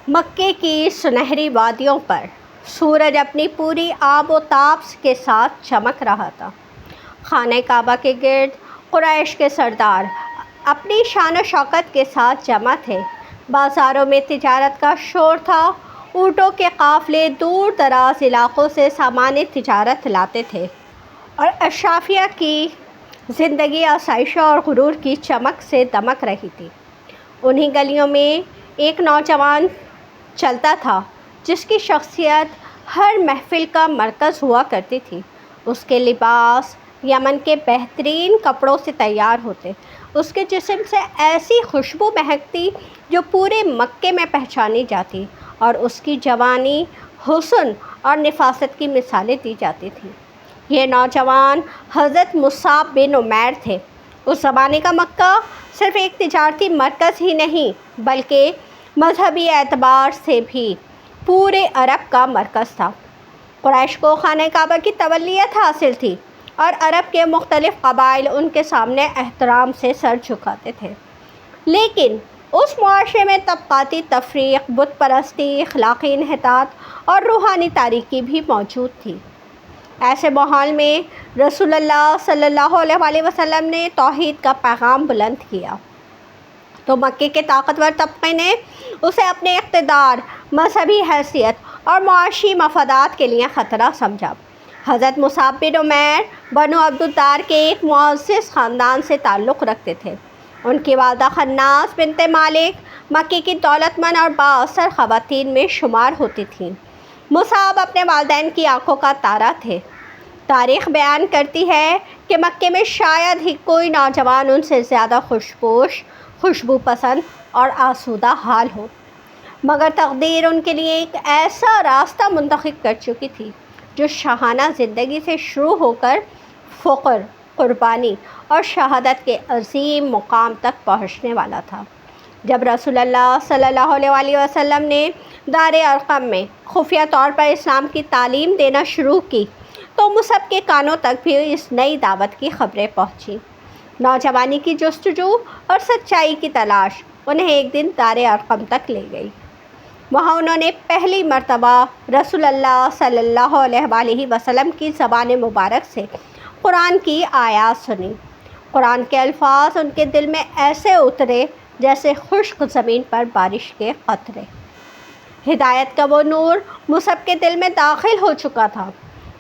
مکے کی سنہری وادیوں پر سورج اپنی پوری آب و تاب کے ساتھ چمک رہا تھا۔ خانہ کعبہ کے گرد قریش کے سردار اپنی شان و شوکت کے ساتھ جمع تھے۔ بازاروں میں تجارت کا شور تھا۔ اونٹوں کے قافلے دور دراز علاقوں سے سامان تجارت لاتے تھے اور اشرافیہ کی زندگی آسائشوں اور غرور کی چمک سے دمک رہی تھی۔ انہی گلیوں میں ایک نوجوان چلتا تھا جس کی شخصیت ہر محفل کا مرکز ہوا کرتی تھی۔ اس کے لباس یمن کے بہترین کپڑوں سے تیار ہوتے، اس کے جسم سے ایسی خوشبو مہکتی جو پورے مکے میں پہچانی جاتی، اور اس کی جوانی، حسن اور نفاست کی مثالیں دی جاتی تھیں۔ یہ نوجوان حضرت مصعب بن عمیر تھے۔ اس زمانے کا مکہ صرف ایک تجارتی مرکز ہی نہیں بلکہ مذہبی اعتبار سے بھی پورے عرب کا مرکز تھا۔ قریش کو خانہ کعبہ کی تولیت حاصل تھی اور عرب کے مختلف قبائل ان کے سامنے احترام سے سر جھکاتے تھے۔ لیکن اس معاشرے میں طبقاتی تفریق، بت پرستی، اخلاقی انحطاط اور روحانی تاریکی بھی موجود تھی۔ ایسے ماحول میں رسول اللہ صلی اللہ علیہ وسلم نے توحید کا پیغام بلند کیا تو مکے کے طاقتور طبقے نے اسے اپنے اقتدار، مذہبی حیثیت اور معاشی مفادات کے لیے خطرہ سمجھا۔ حضرت مصعب بن عمیر بنو عبد الدار کے ایک معزز خاندان سے تعلق رکھتے تھے۔ ان کی والدہ خناس بنت مالک مکے کی دولت مند اور بااثر خواتین میں شمار ہوتی تھیں۔ مصعب اپنے والدین کی آنکھوں کا تارا تھے۔ تاریخ بیان کرتی ہے کہ مکے میں شاید ہی کوئی نوجوان ان سے زیادہ خوشپوش، خوشبو پسند اور آسودہ حال ہو، مگر تقدیر ان کے لیے ایک ایسا راستہ منتخب کر چکی تھی جو شاہانہ زندگی سے شروع ہو کر فقر، قربانی اور شہادت کے عظیم مقام تک پہنچنے والا تھا۔ جب رسول اللہ صلی اللہ علیہ وسلم نے دار ارقم میں خفیہ طور پر اسلام کی تعلیم دینا شروع کی تو مصعب کے کانوں تک بھی اس نئی دعوت کی خبریں پہنچیں۔ نوجوانی کی جستجو اور سچائی کی تلاش انہیں ایک دن دار ارقم تک لے گئی۔ وہاں انہوں نے پہلی مرتبہ رسول اللہ صلی اللہ علیہ وسلم کی زبان مبارک سے قرآن کی آیات سنی۔ قرآن کے الفاظ ان کے دل میں ایسے اترے جیسے خشک زمین پر بارش کے قطرے۔ ہدایت کا وہ نور مصعب کے دل میں داخل ہو چکا تھا۔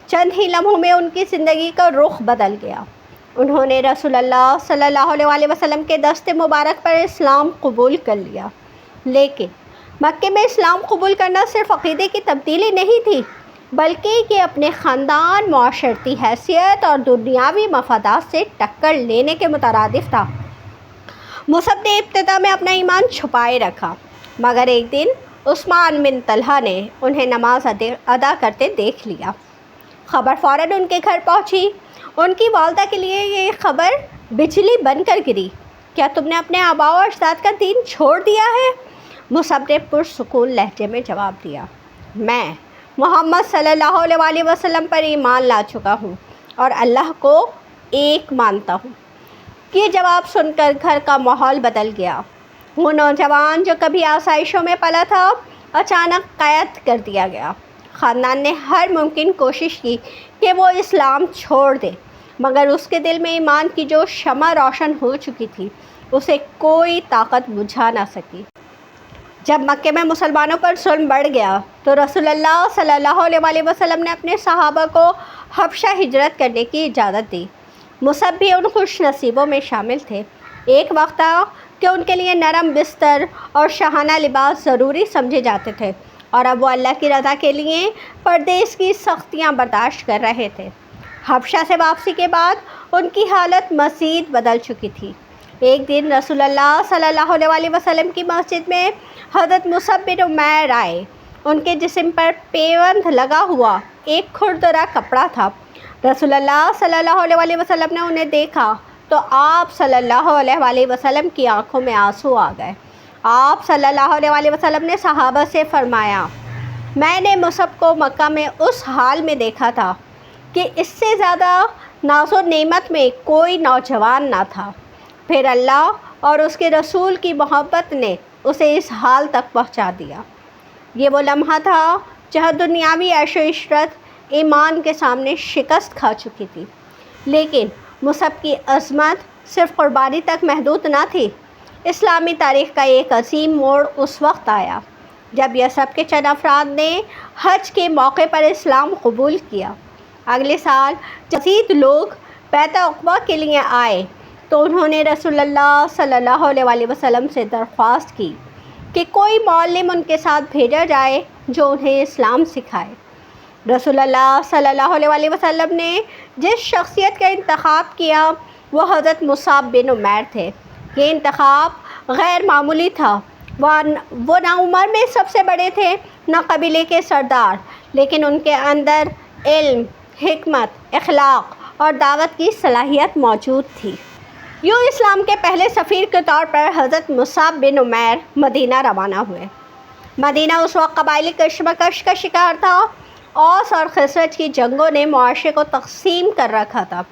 چند ہی لمحوں میں ان کی زندگی کا رخ بدل گیا۔ انہوں نے رسول اللہ صلی اللہ علیہ وسلم کے دست مبارک پر اسلام قبول کر لیا۔ لیکن مکے میں اسلام قبول کرنا صرف عقیدے کی تبدیلی نہیں تھی بلکہ یہ اپنے خاندان، معاشرتی حیثیت اور دنیاوی مفادات سے ٹکر لینے کے مترادف تھا۔ مصعب نے ابتدا میں اپنا ایمان چھپائے رکھا، مگر ایک دن عثمان بن طلحہ نے انہیں نماز ادا کرتے دیکھ لیا۔ خبر فوراً ان کے گھر پہنچی۔ ان کی والدہ کے لیے یہ خبر بجلی بن کر گری۔ کیا تم نے اپنے آباء و اجداد کا دین چھوڑ دیا ہے؟ مصعب نے پرسکون لہجے میں جواب دیا، میں محمد صلی اللہ علیہ وسلم پر ایمان لا چکا ہوں اور اللہ کو ایک مانتا ہوں۔ یہ جواب سن کر گھر کا ماحول بدل گیا۔ وہ نوجوان جو کبھی آسائشوں میں پلا تھا اچانک قید کر دیا گیا۔ خاندان نے ہر ممکن کوشش کی کہ وہ اسلام چھوڑ دے، مگر اس کے دل میں ایمان کی جو شمع روشن ہو چکی تھی اسے کوئی طاقت بجھا نہ سکی۔ جب مکے میں مسلمانوں پر ظلم بڑھ گیا تو رسول اللہ صلی اللہ علیہ وسلم نے اپنے صحابہ کو حبشہ ہجرت کرنے کی اجازت دی۔ مصعب بھی ان خوش نصیبوں میں شامل تھے۔ ایک وقت تھا کہ ان کے لیے نرم بستر اور شاہانہ لباس ضروری سمجھے جاتے تھے، اور اب وہ اللہ کی رضا کے لیے پردیس کی سختیاں برداشت کر رہے تھے۔ حبشہ سے واپسی کے بعد ان کی حالت مزید بدل چکی تھی۔ ایک دن رسول اللہ صلی اللہ علیہ وسلم کی مسجد میں حضرت مصعب بن عمیر آئے۔ ان کے جسم پر پیوند لگا ہوا ایک کھردرا کپڑا تھا۔ رسول اللہ صلی اللہ علیہ وسلم نے انہیں دیکھا تو آپ صلی اللہ علیہ وسلم کی آنکھوں میں آنسو آ گئے۔ آپ صلی اللہ علیہ وسلم نے صحابہ سے فرمایا، میں نے مصعب کو مکہ میں اس حال میں دیکھا تھا کہ اس سے زیادہ ناز و نعمت میں کوئی نوجوان نہ تھا، پھر اللہ اور اس کے رسول کی محبت نے اسے اس حال تک پہنچا دیا۔ یہ وہ لمحہ تھا جہاں دنیاوی عیش و عشرت ایمان کے سامنے شکست کھا چکی تھی، لیکن مصعب کی عظمت صرف قربانی تک محدود نہ تھی۔ اسلامی تاریخ کا ایک عظیم موڑ اس وقت آیا جب یثرب کے چند افراد نے حج کے موقع پر اسلام قبول کیا۔ اگلے سال جب مزید لوگ بیت عقبہ کے لیے آئے تو انہوں نے رسول اللہ صلی اللہ علیہ وسلم سے درخواست کی کہ کوئی معلم ان کے ساتھ بھیجا جائے جو انہیں اسلام سکھائے۔ رسول اللہ صلی اللہ علیہ وسلم نے جس شخصیت کا انتخاب کیا وہ حضرت مصعب بن عمیر تھے۔ یہ انتخاب غیر معمولی تھا۔ وہ نہ عمر میں سب سے بڑے تھے نہ قبیلے کے سردار، لیکن ان کے اندر علم، حکمت، اخلاق اور دعوت کی صلاحیت موجود تھی۔ یوں اسلام کے پہلے سفیر کے طور پر حضرت مصعب بن عمیر مدینہ روانہ ہوئے۔ مدینہ اس وقت قبائلی کشمکش کا شکار تھا۔ اوس اور خزرج کی جنگوں نے معاشرے کو تقسیم کر رکھا تھا۔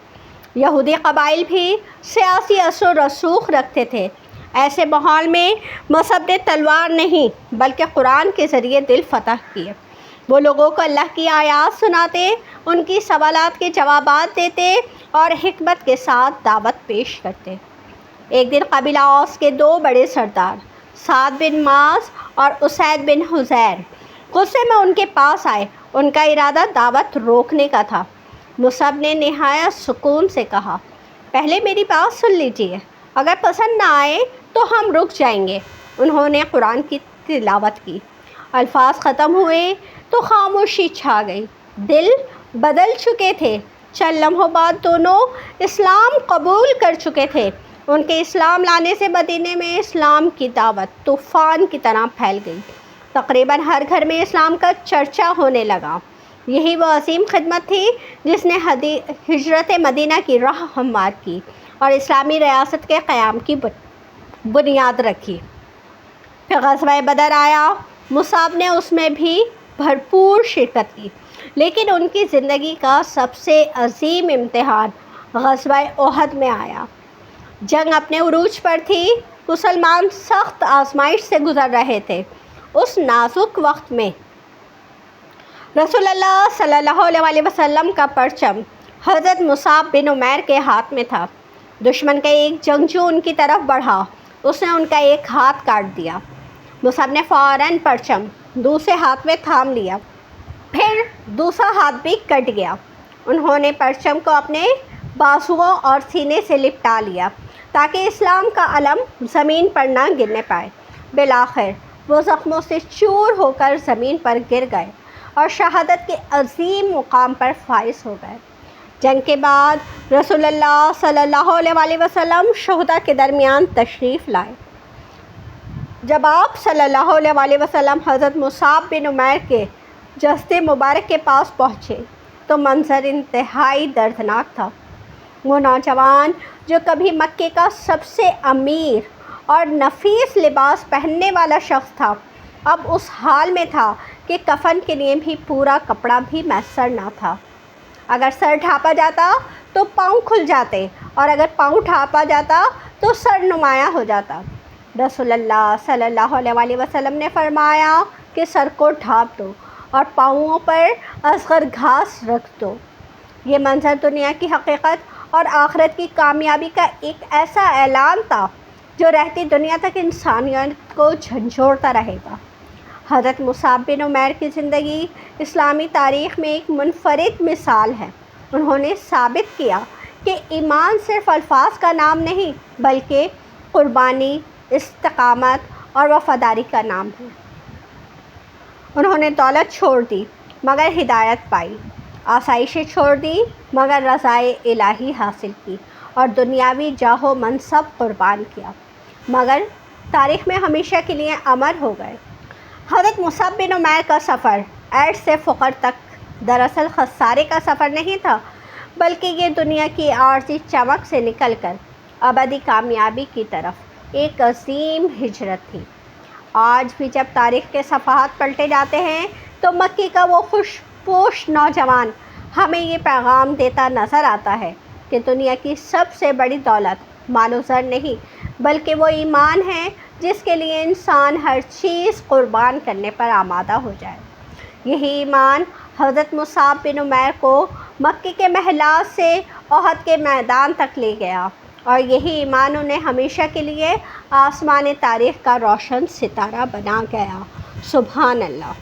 یہودی قبائل بھی سیاسی اثر و رسوخ رکھتے تھے۔ ایسے ماحول میں مصعب نے تلوار نہیں بلکہ قرآن کے ذریعے دل فتح کیے۔ وہ لوگوں کو اللہ کی آیات سناتے، ان کی سوالات کے جوابات دیتے اور حکمت کے ساتھ دعوت پیش کرتے۔ ایک دن قبیلہ اوس کے دو بڑے سردار سعد بن معاذ اور اسید بن حضیر غصے میں ان کے پاس آئے۔ ان کا ارادہ دعوت روکنے کا تھا۔ مصعب نے نہایت سکون سے کہا، پہلے میری بات سن لیجیے، اگر پسند نہ آئے تو ہم رک جائیں گے۔ انہوں نے قرآن کی تلاوت کی۔ الفاظ ختم ہوئے تو خاموشی چھا گئی۔ دل بدل چکے تھے۔ چند لمحوں بعد دونوں اسلام قبول کر چکے تھے۔ ان کے اسلام لانے سے مدینے میں اسلام کی دعوت طوفان کی طرح پھیل گئی۔ تقریباً ہر گھر میں اسلام کا چرچا ہونے لگا۔ یہی وہ عظیم خدمت تھی جس نے ہجرت مدینہ کی راہ ہموار کی اور اسلامی ریاست کے قیام کی بنیاد رکھی۔ پھر غزوہ بدر آیا۔ مصعب نے اس میں بھی بھرپور شرکت کی، لیکن ان کی زندگی کا سب سے عظیم امتحان غزوہ احد میں آیا۔ جنگ اپنے عروج پر تھی۔ مسلمان سخت آزمائش سے گزر رہے تھے۔ اس نازک وقت میں رسول اللہ صلی اللہ علیہ وسلم کا پرچم حضرت مصعب بن عمیر کے ہاتھ میں تھا۔ دشمن کا ایک جنگجو ان کی طرف بڑھا۔ اس نے ان کا ایک ہاتھ کاٹ دیا۔ مصعب نے فوراً پرچم دوسرے ہاتھ میں تھام لیا، پھر دوسرا ہاتھ بھی کٹ گیا۔ انہوں نے پرچم کو اپنے بازوؤں اور سینے سے لپٹا لیا تاکہ اسلام کا علم زمین پر نہ گرنے پائے۔ بالآخر وہ زخموں سے چور ہو کر زمین پر گر گئے اور شہادت کے عظیم مقام پر فائز ہو گئے۔ جنگ کے بعد رسول اللہ صلی اللہ علیہ وسلم شہداء کے درمیان تشریف لائے۔ جب آپ صلی اللہ علیہ وسلم حضرت مصعب بن عمیر کے جسد مبارک کے پاس پہنچے تو منظر انتہائی دردناک تھا۔ وہ نوجوان جو کبھی مکے کا سب سے امیر اور نفیس لباس پہننے والا شخص تھا، اب اس حال میں تھا کہ کفن کے لیے بھی پورا کپڑا بھی میسر نہ تھا۔ اگر سر ڈھانپا جاتا تو پاؤں کھل جاتے اور اگر پاؤں ڈھانپا جاتا تو سر نمایاں ہو جاتا۔ رسول اللہ صلی اللہ علیہ وسلم نے فرمایا کہ سر کو ڈھانپ دو اور پاؤں پر اصغر گھاس رکھ دو۔ یہ منظر دنیا کی حقیقت اور آخرت کی کامیابی کا ایک ایسا اعلان تھا جو رہتی دنیا تک انسانیت کو جھنجھوڑتا رہے گا۔ حضرت مصعب بن عمیر کی زندگی اسلامی تاریخ میں ایک منفرد مثال ہے۔ انہوں نے ثابت کیا کہ ایمان صرف الفاظ کا نام نہیں بلکہ قربانی، استقامت اور وفاداری کا نام ہے۔ انہوں نے دولت چھوڑ دی مگر ہدایت پائی، آسائشیں چھوڑ دی مگر رضائے الہی حاصل کی، اور دنیاوی جاہ و منصب قربان کیا مگر تاریخ میں ہمیشہ کے لیے امر ہو گئے۔ حضرت مصعب بن عمیر کا سفر عیش سے فقر تک دراصل خسارے کا سفر نہیں تھا، بلکہ یہ دنیا کی عارضی چمک سے نکل کر ابدی کامیابی کی طرف ایک عظیم ہجرت تھی۔ آج بھی جب تاریخ کے صفحات پلٹے جاتے ہیں تو مکی کا وہ خوش پوش نوجوان ہمیں یہ پیغام دیتا نظر آتا ہے کہ دنیا کی سب سے بڑی دولت مال و زر نہیں بلکہ وہ ایمان ہے جس کے لیے انسان ہر چیز قربان کرنے پر آمادہ ہو جائے۔ یہی ایمان حضرت مصعب بن عمیر کو مکے کے محلات سے احد کے میدان تک لے گیا، اور یہی ایمان انہیں ہمیشہ کے لیے آسمان تاریخ کا روشن ستارہ بنا گیا۔ سبحان اللہ۔